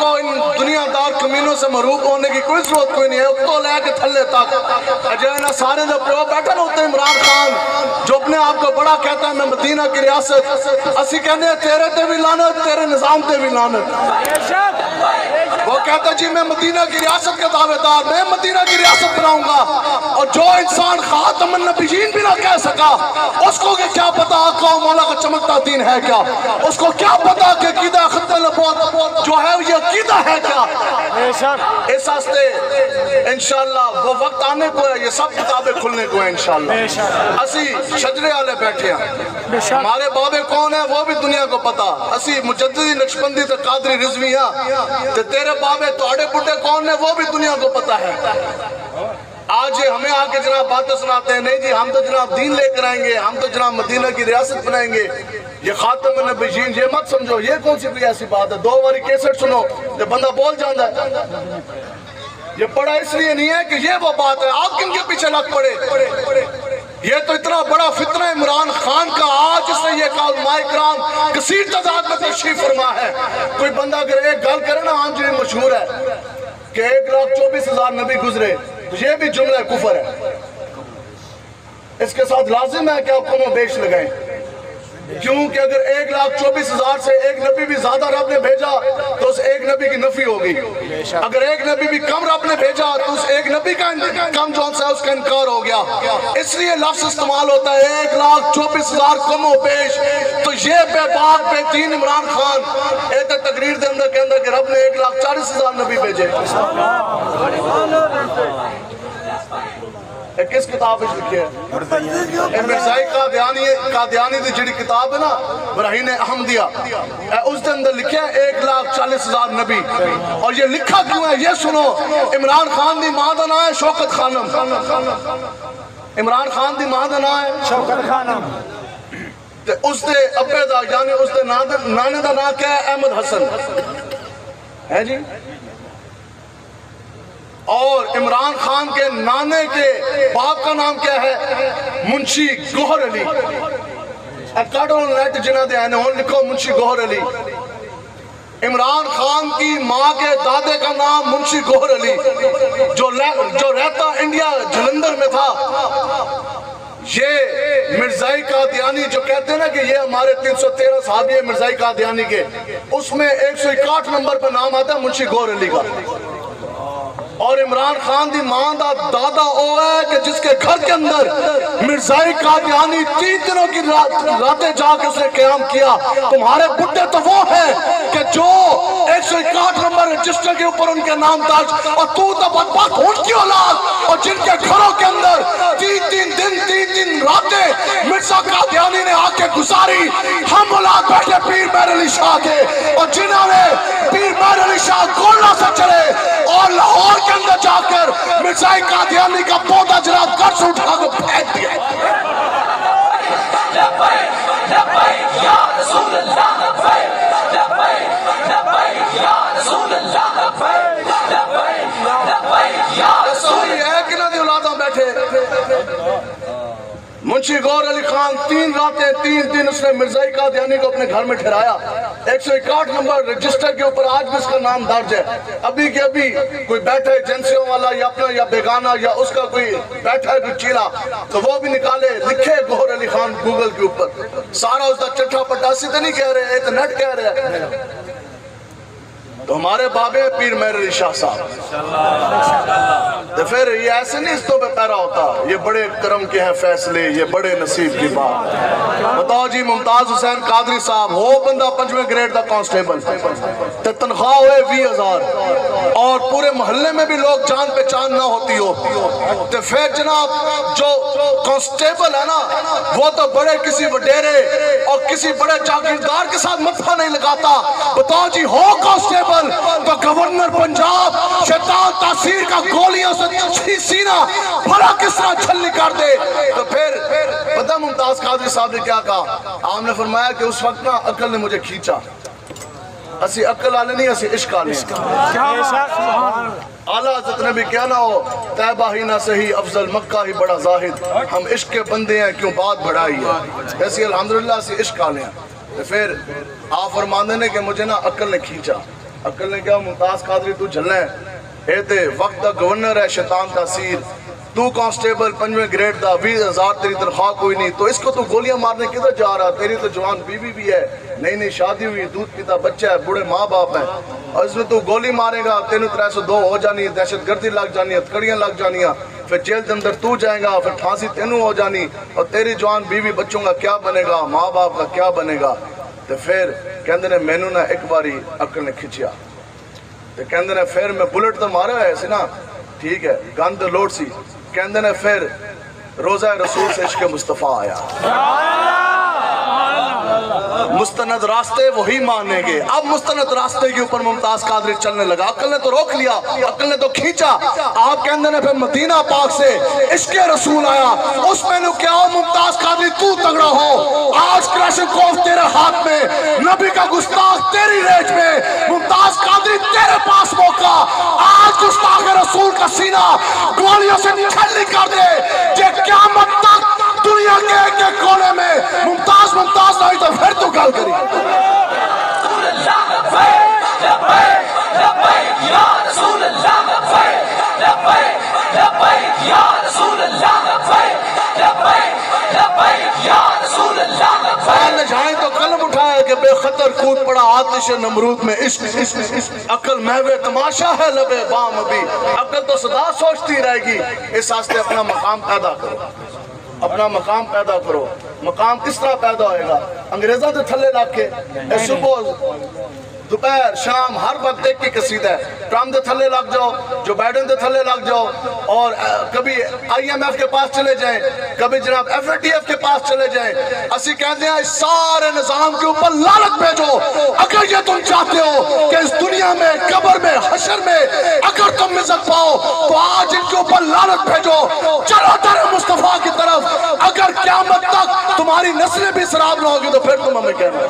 کو इन दुनियादार कमीनों से मरूब होने की कोई जरूरत कोई नहीं है। उत्तों ले के थल्ले तक अजय ना सारे जो प्रो बैठा ना होते इमरान खान जो अपने आप को बड़ा कहता है मैं मदीना की रियासत, असी कहने हैं तेरे ते भी लानत, तेरे निजाम ते भी लानत। वो कहता जी मैं मदीना की रियासत का दावेदार, मैं मदीना की रियासत बनाऊंगा। और जो इंसान खातमुन नबीयीन भी ना कह सका, उसको क्या पता आका और मौला का चमकता दीन है क्या, उसको क्या पता कि कीदा खत्म नबूवत जो है ये कीदा है क्या। इस वास्ते इंशाअल्लाह वो वक्त आने को है, ये सब किताबें खुलने को है इंशाअल्लाह। असी शजरे वाले बैठे हैं, हमारे बाबे कौन है वो भी दुनिया को पता। असी मुजद्दिदी नक्शबंदी ते कादरी रिजवी हैं, ते तेरे बाबे तोड़े बुड्ढे कौन है वो भी दुनिया को पता है। आज हमें आके जनाब बातें सुनाते हैं, नहीं जी हम तो जनाब दीन लेकर आएंगे, हम तो जनाब मदीना की रियासत बनाएंगे। ये खातमुन नबीयीन ये मत समझो, ये कौन सी कोई ऐसी बात है। 2 बारी कैसेट सुनो तो बंदा बोल जाता है। ये पढ़ा इसलिए नहीं है कि ये वो बात है, आप किन के पीछे लग पड़े। ये तो इतना बड़ा फितना इमरान खान का, आज इसने ये कहा उलमाए किराम कसीर तादाद में तशरीफ फरमा है। कोई बंदा अगर एक गल करे ना, आम जो मशहूर है कि 1,24,000 नबी गुजरे, तो ये भी जुमला कुफर है। इसके साथ लाजिम है कि आप कम बेश लगाएं, क्योंकि अगर 1,24,000 से एक नबी भी ज्यादा रब ने भेजा तो उस एक नबी की नफी होगी। अगर एक नबी भी कम रब ने भेजा तो उस एक नबी का कम जो सा उसका इनकार हो गया। इसलिए लफ्ज इस्तेमाल होता है 1,24,000 कमो पेश। तो ये बेबाक बेदीन इमरान खान एक तकरीर के अंदर कहता कि रब ने 1,40,000 नबी भेजे। किस किताब में लिखी है? मिर्ज़ाई कादियानी दी जिहड़ी किताब है ना बराहीन अहमदिया, उसके अंदर लिखे है 1,40,000 नबी। और ये लिखा क्यों है ये सुनो। इमरान खान दी मां दा नाम है शौकत खानम। इमरान खान दी मां दा नाम है शौकत खानम, ते उसदे अब्बे दा यानी उसदे नाने दा नाम क्या है? अहमद हसन है जी। और इमरान खान के नाने के बाप का नाम क्या है? मुंशी गौहर अली। नेट जिन्हें दे लिखो मुंशी गौहर अली। इमरान खान की माँ के दादे का नाम मुंशी गौहर अली, जो रहता इंडिया जलंधर में था। ये मिर्ज़ाई कादियानी जो कहते हैं ना कि ये हमारे 313 साहबी है मिर्ज़ाई कादियानी के, उसमें 161 नंबर पर नाम आता है मुंशी गौहर अली का। और इमरान खान दी मां दा दादा वो है कि जिसके घर के अंदर मिर्ज़ाई कादियानी 3 दिनों की रातें जाके उसने क़याम किया। तुम्हारे बुड्ढे तो वो है कि जो 161 नंबर रजिस्टर के ऊपर उनके नाम दर्ज, और तू तो बदबख्त उनकी औलाद और जिनके घरों के अंदर 3 दिन रातें मिर्ज़ा कादियानी ने आके गुजारी। हम औलाद बैठे पीर मेहर अली शाह के, और जिन्होंने पीर मेहर अली शाह गोला से चले और लाहौर के अंदर जाकर मिर्ज़ाई कादियानी का पौधा जनाब घर से उठा कर फेंक दिया। मुंशी गौहर अली खान 3 रातें 3 दिन उसने मिर्ज़ाई कादियानी को अपने घर में ठहराया। 161 नंबर रजिस्टर के ऊपर आज भी उसका नाम दर्ज है। अभी के अभी कोई बैठा है एजेंसियों वाला या अपना या बेगाना या उसका कोई बैठा है कोई चीला, तो वो भी निकाले लिखे गौहर अली खान गूगल के ऊपर सारा उसका चट्ठा पटासी तो नहीं कह रहे, तो नेट कह रहे हैं। तो हमारे बाबे पीर मेहर अली शाह साहब, तो फिर ये ऐसे नहीं इस्तों पे पैरा होता। ये बड़े करम के हैं फैसले, ये बड़े नसीब की बात। बताओ जी मुमताज हुसैन कादरी साहब हो बंदा 5वें ग्रेड का कांस्टेबल, तो तनख्वाह हुए 20,000 और पूरे मोहल्ले में भी लोग जान पहचान ना होती हो, तो फिर जनाब जो कांस्टेबल है ना वो तो बड़े किसी वडेरे और किसी बड़े जागीरदार के साथ मत्था नहीं लगाता। बताओ जी हो कांस्टेबल तो गवर्नर पंजाब शैतान तासीर का गोलियों से सीना भला किस तरह छलनी कर दे। तो फिर पता मुमताज कादरी साहब ने क्या कहा? आपने फरमाया कि उस वक्त ना अक्ल ने मुझे खींचा। असी अक्ल आले नहीं, असी इश्क आले। आला हज़रत ने भी क्या ना हो तैबा ही ना सही अफजल मक्का ही बड़ा जाहिद, हम इश्क के बंदे हैं क्यों बात बढ़ाई है। ऐसी अल्हम्दुलिल्लाह से इश्क आले हैं। तो फिर आप फरमाने ने कि मुझे ना अक्ल ने खींचा। عقل نے کہا ممتاز قادری تو جھلنا ہے، اے تے وقت دا گورنر ہے شیطان تاثیر، تو کانسٹیبل 5ویں گریڈ دا 20,000 تیری تنخواہ کوئی نہیں، تو اس کو تو گولیاں مارنے کدھر جا رہا؟ تیری تو جوان بیوی بھی ہے، نئی شادی ہوئی، دودھ پیتا بچہ ہے، بوڑھے ماں باپ ہیں، اور اس میں تو گولی مارے گا، 302 ہو جانی، دہشت گردی لگ جانی، ہتھکڑیاں لگ جانیاں، پھر جیل کے اندر تو جائے گا، پھر پھانسی تینوں ہو جانی، اور تیری جوان بیوی بچوں کا کیا بنے گا، ماں باپ کا کیا بنے گا؟ تو پھر کہندے نے مینوں نہ ایک باری عقل نے کھچیا، تو کہندے نے پھر میں بلٹ تو مارا ہے سی نا، ٹھیک ہے گند لوٹ سی، کہندے نے پھر روزہ رسول سے عشق مصطفیٰ آیا، مستند راستے وہی مانیں گے۔ اب مستند راستے کے اوپر ممتاز قادری چلنے لگا، عقل نے تو روک لیا، عقل نے تو کھینچا، آپ کہندے نے پھر مدینہ پاک سے عشق رسول آیا، اس میں نے کیا ممتاز قادری تو تگڑا ہو، آج کلاشنکوف تیرے ہاتھ میں، نبی کا گستاخ تیری ریج میں، ممتاز قادری تیرے پاس موقع، آج گستاخ رسول کا سینہ گولیوں سے چھلنی کر دے، یہ قیامت تک دنیا کے ایک کونے میں ممتاز نہیں تو پھر تو گل کری۔ جائیں تو قلم اٹھایا کہ بے خطر کود پڑا آتش نمرود میں عشق، عقل محو تماشا ہے لبے بام ابھی، عقل تو صدا سوچتی رہے گی، اس واسطے اپنا مقام پیدا کرو، اپنا مقام پیدا کرو۔ مقام کس طرح پیدا ہوئے گا؟ انگریزوں سے تھلے لگ کے صبح دوپہر شام ہر وقت ایک کی قصیدہ ہے، ٹرمپ دے تھلے لگ جاؤ، جو بائیڈن دے تھلے لگ جاؤ، اور کبھی IMF کے پاس چلے جائیں، کبھی جناب FATF کے پاس چلے جائیں، اسی کہتے ہیں اس سارے نظام کے اوپر لعنت بھیجو۔ اگر یہ تم چاہتے ہو کہ اس دنیا میں قبر میں حشر میں اگر تم عزت پاؤ تو آج ان کے اوپر لعنت بھیجو، چلو در مصطفیٰ کی طرف، اگر قیامت تک تمہاری نسلیں بھی سراب نہ ہوگی تو پھر تم ہمیں کہنا